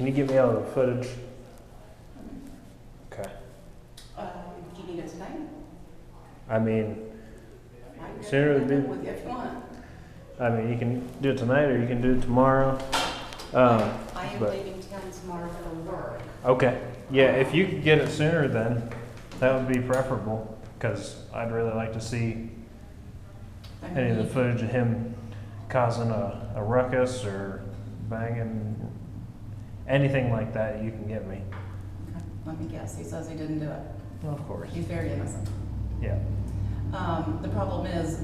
Can you get me all the footage? Okay. Do you need it tonight? I mean, I can sooner get the it better. with you if you want. I mean, you can do it tonight or you can do it tomorrow. I am but- leaving town tomorrow for work. Okay. Yeah, if you could get it sooner, then that would be preferable because I'd really like to see I any of the mean, footage of him causing a ruckus or banging, anything like that you can get me. okay, let me guess, he says he didn't do it. Of course. He's very innocent. Yeah. The problem is,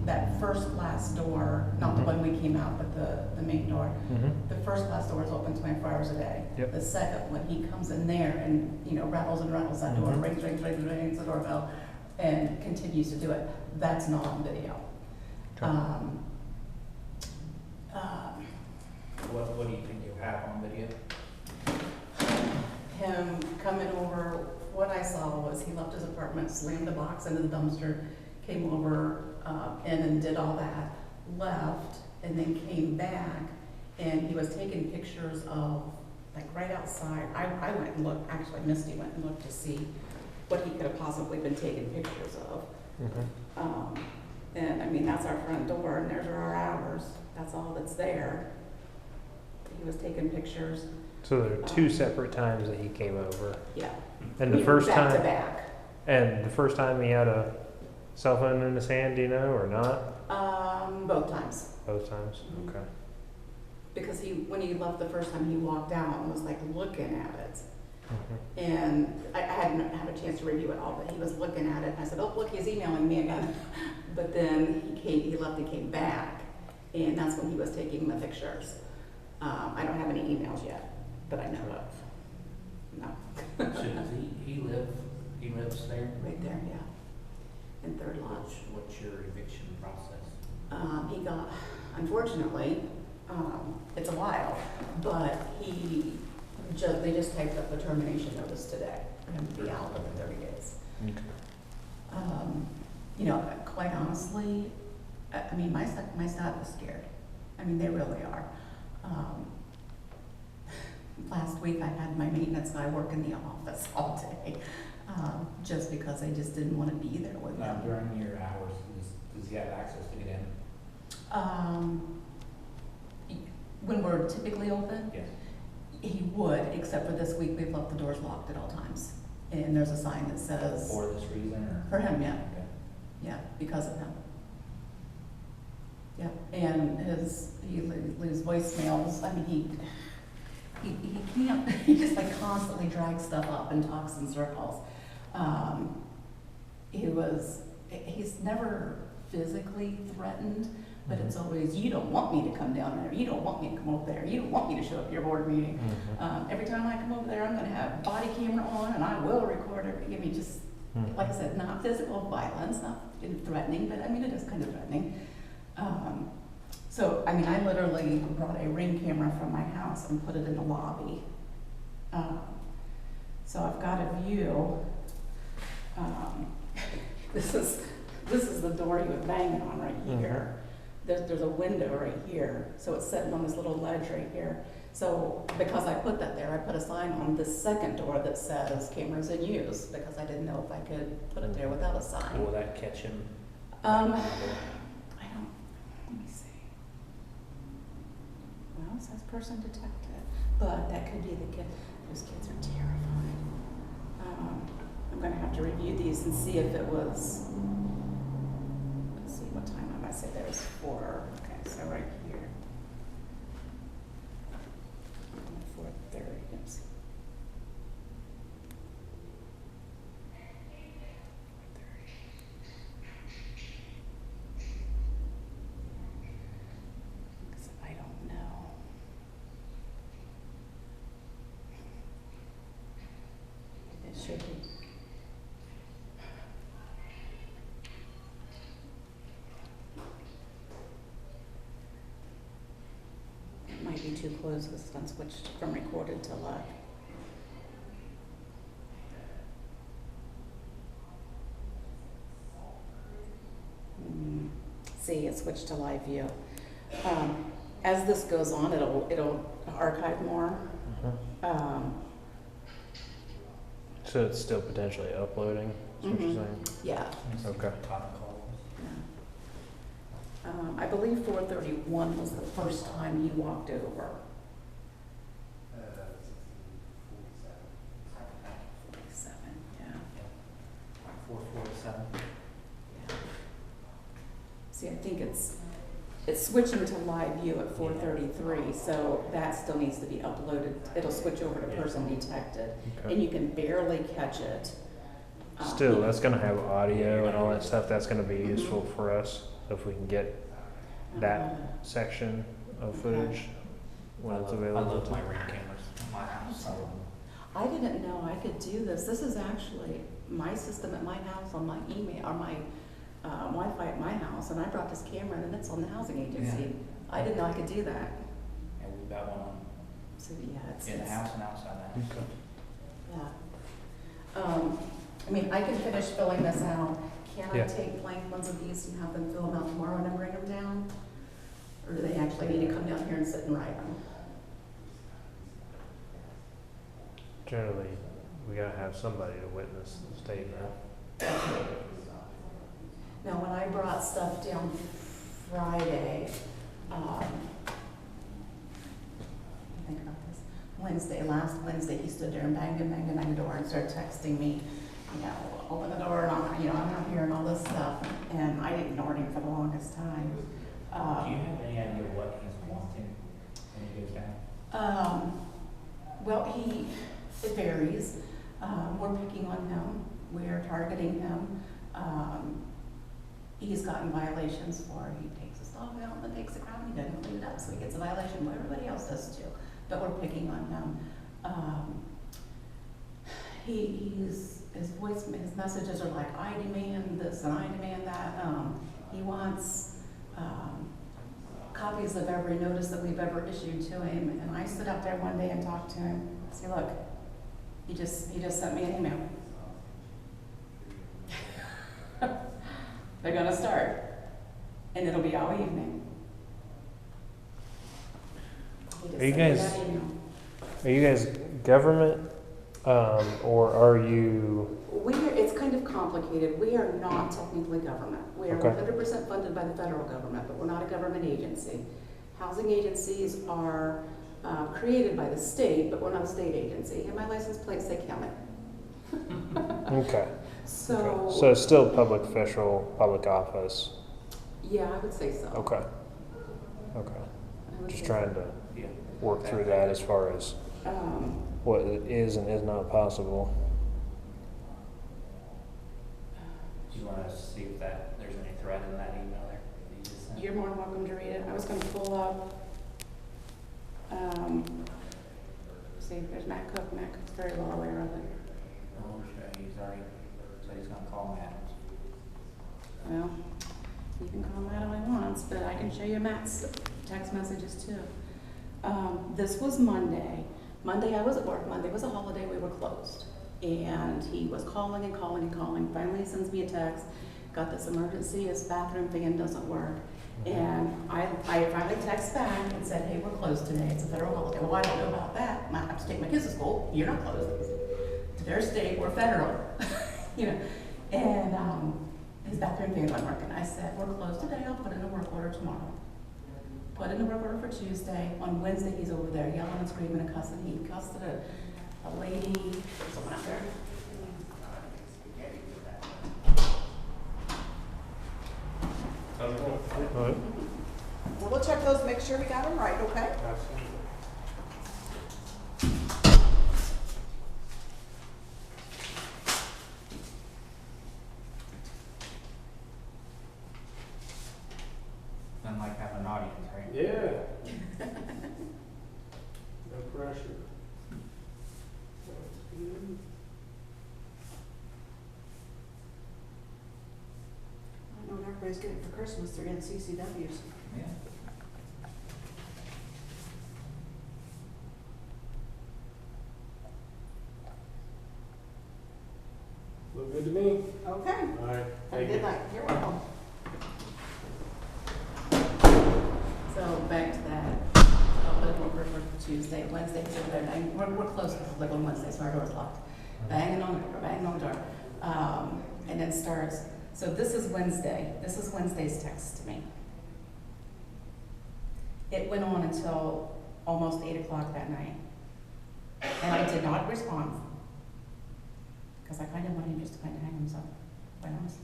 that first glass door, not the one we came out, but the main door, Mm-hmm. the first glass door is open 24 hours a day. Yep. The second one, he comes in there and, rattles and rattles that door, Mhm. rings the doorbell, and continues to do it. That's not on video. Okay. What do you think you'll have on video? Him coming over, what I saw was he left his apartment, slammed the box into the dumpster, came over in and did all that, left, and then came back, and he was taking pictures of, like, right outside. I went and looked, actually Misty went and looked to see what he could have possibly been taking pictures of. Mm-hmm. And, I mean, that's our front door, and there's our hours, that's all that's there. He was taking pictures, So there are two separate times that he came over. yeah. And the first Back to time, back. and the first time he had a cell phone in his hand, do you know, or not? Both times. Both times? Mhm. Okay. Because when he left the first time, he walked out and was like looking at it. Mm-hmm. And I hadn't had a chance to review it all, but he was looking at it, and I said, oh, look, he's emailing me again. But then he left and came back, and that's when he was taking the pictures. I don't have any emails yet that I know of. No. So does he lives there? Right there, yeah. In Third Lodge. What's your eviction process? He got, unfortunately, it's a while, but they just typed up the termination notice today for him to be out within 30 days. Okay. Quite honestly, I mean, my staff is scared. I mean, they really are. Last week, I had my maintenance guy work in the office all day, just because I just didn't want to be there with Now, them. during your hours, does he have access to get in? When we're typically open, Yes. he would, except for this week, we've left the doors locked at all times. And there's a sign that says, For this reason, or? for him, yeah, Okay. yeah, because of him. Yeah, and he leaves voicemails. I mean, he can't, he just like constantly drags stuff up and talks in circles. He's never physically threatened, but it's always, you don't want me to come down there, you don't want me to come over there, you don't want me to show up at your board meeting. Mm-hmm. Every time I come over there, I'm gonna have body camera on and I will record every, I mean, just, like I said, not physical violence, not threatening, but I mean, it is kind of threatening. So, I mean, I literally brought a Ring camera from my house and put it in the lobby. So I've got a view. This is the door he was banging on right here. There's a window right here, so it's sitting on this little ledge right here. So because I put that there, I put a sign on this second door that says cameras in use, because I didn't know if I could put it there without a sign. Will that catch him? I don't, let me see. Well, it says person detected, but that could be the kid. Those kids are terrified. I'm gonna have to review these and see if it was, let's see, what time am I say there's 4, okay, so right here. 4:30, oops. I don't know. It should be. It might be too close because it's been switched from recorded to live. See, it switched to live view. As this goes on, it'll archive more. So it's still potentially uploading, is what you're saying? Yeah. Okay. I believe 431 was the first time he walked over. 47, yeah. 447. Yeah. See, I think it's switching to live view at 433, so that still needs to be uploaded. It'll switch over to person detected, and Okay. you can barely catch it. Still, that's gonna have audio and all that stuff. That's gonna be useful for us if we can get that section of footage when it's I available. love my ring cameras in my house. So, I didn't know I could do this. This is actually my system at my house on my email, or my Wi-Fi at my house, and I brought this camera in, and it's on the housing agency. I didn't know I could do that. and we've got one on So, yeah, it's. in the house and outside the house. Okay. Yeah. I mean, I can finish filling this out. Can I Yeah. take blank ones of these and have them fill them out tomorrow and bring them down? Or do they actually need to come down here and sit and write them? Generally, we gotta have somebody to witness the statement. Now, when I brought stuff down Friday, I think about this, last Wednesday, he stood there and banged the door and started texting me, you know, open the door and I'm not here and all this stuff. And I ignored him for the longest time. Do you have any idea what he's wanting when he goes down? Well, it varies. We're picking on him. We're targeting him. He's gotten violations for, he takes his dog out and takes the crowd, he doesn't clean it up, so he gets a violation, what everybody else does too. But we're picking on him. His messages are like, I demand this and I demand that. He wants copies of every notice that we've ever issued to him. And I stood up there one day and talked to him. I said, look, he just sent me an email. They're gonna start, and it'll be all evening. He just Are you sent me guys- that email. Are you guys government, or are you? It's kind of complicated. We are not technically government. We are Okay. 100% funded by the federal government, but we're not a government agency. Housing agencies are created by the state, but we're not a state agency. And my license plate say county. Okay. So, Okay. So it's still public official, public office. yeah, I would say so. Okay. Okay. I would Just say trying so. to Yeah. work through that as far as what is and is not possible. Do you want us to see if there's any threat in that email there? that you just sent? You're more than welcome to read it. I was going to pull up. See, there's Matt Cook. Matt Cook's very well aware of it. Oh, sure, he's already said he's gonna call Matt. Well, you can call Matt all he wants, but I can show you Matt's text messages too. This was Monday. Monday I was at work. Monday was a holiday. We were closed. And he was calling and calling and calling. Finally he sends me a text. Got this emergency. His bathroom fan doesn't work. And I finally text back and said, hey, we're closed today. It's a federal holiday. Well, I don't know about that. I have to take my kids to school. You're not closed. To their state, we're federal. You know. And his bathroom fan wasn't working. I said, we're closed today. I'll put in a work order tomorrow. Put in a work order for Tuesday. On Wednesday, he's over there yelling and screaming and cussing. He cussed at a lady, someone out there. All right. Well, we'll check those, make sure we got them right, okay? Unlike having an audience, right? Yeah. No pressure. I know what everybody's getting for Christmas, they're getting CCWs. Yeah. Look good to me. Okay, All right. have a good night, you're welcome. So back to that. I'll put it over for Tuesday, Wednesday, he's over there banging, we're closed, like on Wednesday, so our door's locked. Banging on the door, banging on the door. And then starts, so this is Wednesday's text to me. It went on until almost 8 o'clock that night. And I did not respond. Because I kind of wanted him just to kind of hang himself, quite honestly.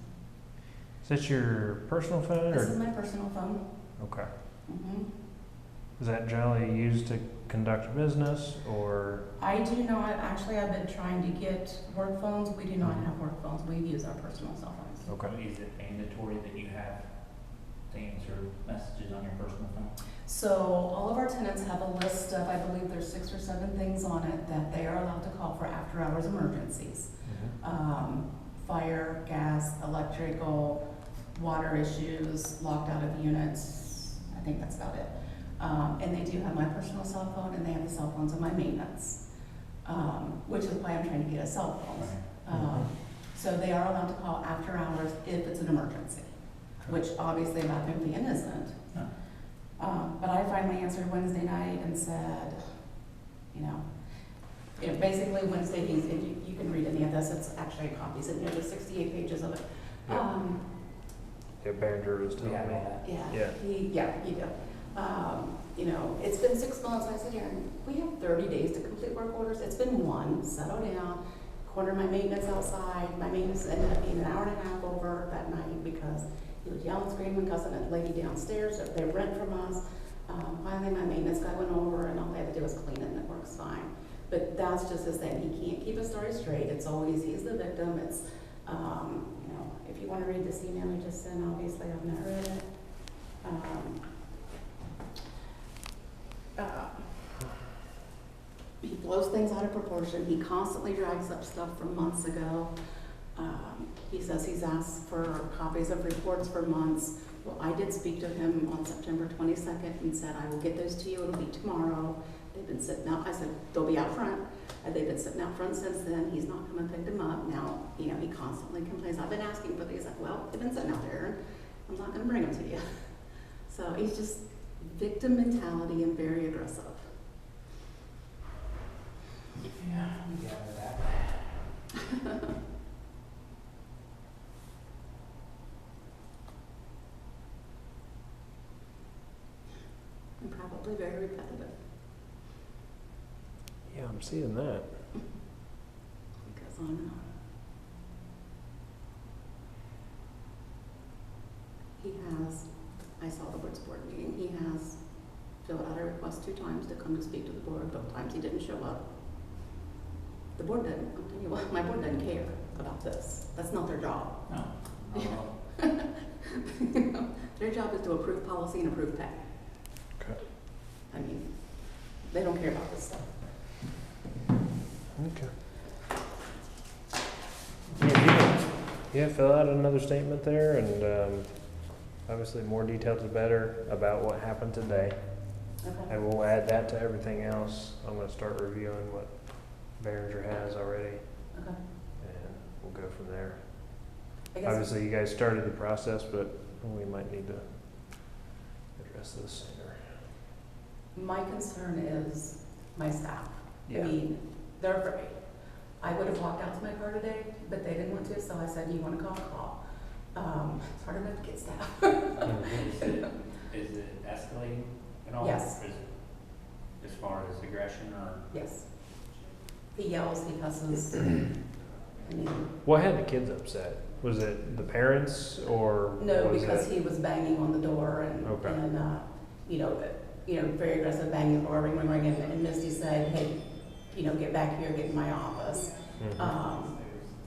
Is that your personal phone This is or? my personal phone. Okay. Mhm. Is that generally used to conduct business or? I do not, actually, I've been trying to get work phones. We do not have work phones. We use our personal cell phones. Okay. Is it mandatory that you have to answer messages on your personal phone? So all of our tenants have a list of, I believe there's 6 or 7 things on it that they are allowed to call for after-hours emergencies. Fire, gas, electrical, water issues, locked out of units. I think that's about it. And they do have my personal cell phone, and they have the cell phones of my maintenance, which is why I'm trying to get a cell phone. So they are allowed to call after hours if it's an emergency, which obviously a bathroom being isn't. But I finally answered Wednesday night and said, basically Wednesday, if you can read any of this, it's actually copies, and there's 68 pages of it. Yeah, Behringer was telling Yeah, me. Yeah, you do. It's been 6 months. I said, Aaron, we have 30 days to complete work orders. It's been 1, settle down, corner my maintenance outside. My maintenance ended up being an hour and a half over that night because he was yelling, screaming, cussing at the lady downstairs that they rent from us. Finally, my maintenance guy went over, and all they had to do was clean it, and it works fine. But that's just his thing. He can't keep a story straight. It's always he's the victim. It's, if you want to read this email I just sent, obviously I've not read it. He blows things out of proportion. He constantly drags up stuff from months ago. He says he's asked for copies of reports for months. Well, I did speak to him on September 22nd and said, I will get those to you. It'll be tomorrow. They've been sitting out. I said, they'll be out front. They've been sitting out front since then. He's not come and picked them up. Now, he constantly complains. I've been asking for these. Like, well, they've been sitting out there. I'm not going to bring them to you. So he's just victim mentality and very aggressive. Yeah, I'm down with that. And probably very repetitive. Yeah, I'm seeing that. Because on and on. He has, I saw the board's board meeting, he has filled out a request 2 times to come to speak to the board. Both times he didn't show up. The board doesn't, I'll tell you what, my board doesn't care about this. That's not their job. No. No. Their job is to approve policy and approve pay. Okay. I mean, they don't care about this stuff. Okay. Yeah, fill out another statement there, and obviously more details the better about what happened today. Okay. And we'll add that to everything else. I'm gonna start reviewing what Behringer has already, Okay. and we'll go from there. I guess, Obviously, you guys started the process, but we might need to address this sooner. my concern is my staff. I Yeah. mean, they're afraid. I would have walked out to my car today, but they didn't want to, so I said, do you want to call? Call. It's hard enough to get staff. Is it escalating at all? Yes. Or is it as far as aggression or? Yes. He yells, he cusses. I mean, What had the kids upset? Was it the parents or no, was because it? he was banging on the door and, Okay. very aggressive banging the door, ring, ring, ring, and Misty said, hey, get back here, get in my office. Mhm.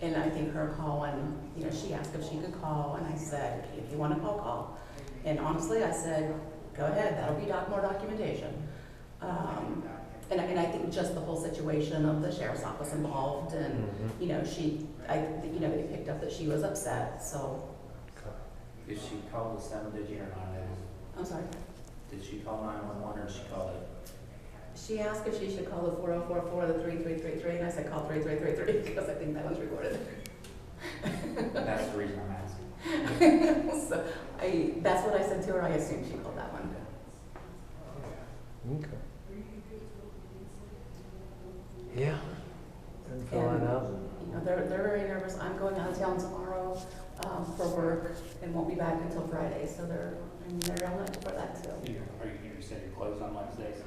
And I think her calling, she asked if she could call, and I said, if you want to call, call. And honestly, I said, go ahead, that'll be more documentation. And I think just the whole situation of the sheriff's office involved, and, Mhm. they picked up that she was upset, so, Okay. Did she call the 7-digit or 9-digit? I'm sorry. Did she call 911 or did she call it? She asked if she should call the 4044, the 3333, and I said, call 3333, because I think that one's recorded. That's the reason I'm asking. So, that's what I said to her, I assumed she called that one. Okay. Yeah. And fill that out. You know, they're very nervous. I'm going out of town tomorrow, for work and won't be back until Friday, so they're on it for that too. You said you're closed on Wednesdays?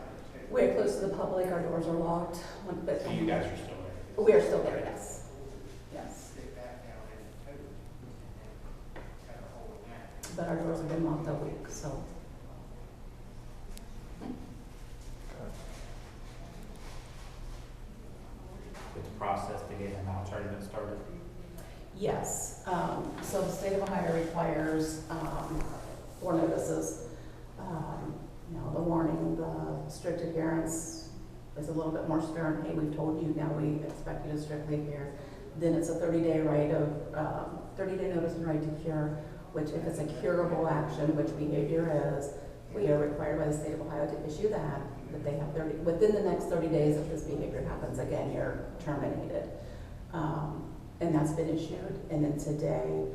We're close to the public, our doors are locked, but So you guys are still there? we are still there, yes. Yes. But our doors have been locked all week, so. With the process to get him out, it's already been started? Yes, so the state of Ohio requires, 4 notices. You know, the warning, the strict adherence is a little bit more stern. Hey, we've told you, now we expect you to strictly adhere. Then it's a 30-day right of, 30-day notice and right to cure, which if it's a curable action, which behavior is, we are required by the state of Ohio to issue that they have 30, within the next 30 days, if this behavior happens again, you're terminated. And that's been issued. And then today,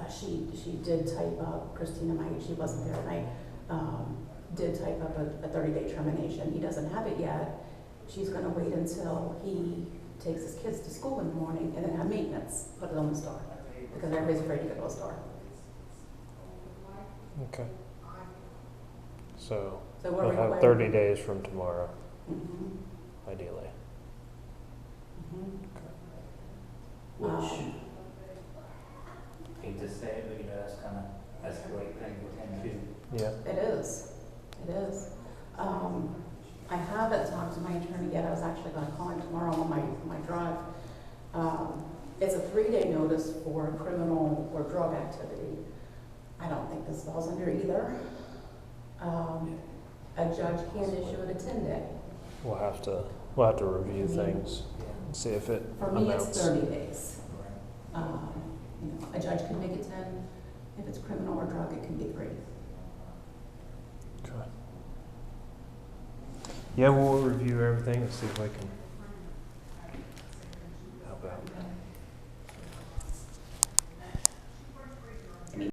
she did type up, Christina Mike, she wasn't there tonight, did type up a 30-day termination. He doesn't have it yet. She's gonna wait until he takes his kids to school in the morning and then have maintenance, put it on the store, because everybody's afraid to go to the store. Okay. So So we're we'll have required. 30 days from tomorrow, Mhm. ideally. Mhm. Which, hate to say it, but you know, that's kind of escalate things with him too. Yeah. It is, it is. I haven't talked to my attorney yet, I was actually gonna call him tomorrow on my drive. It's a 3-day notice for criminal or drug activity. I don't think this falls under either. A judge can issue it a 10-day. We'll have to review things and see if it For me, it's amounts. 30 days. You know, a judge can make it 10, if it's criminal or drug, it can be 3. Okay. Yeah, we'll review everything and see if I can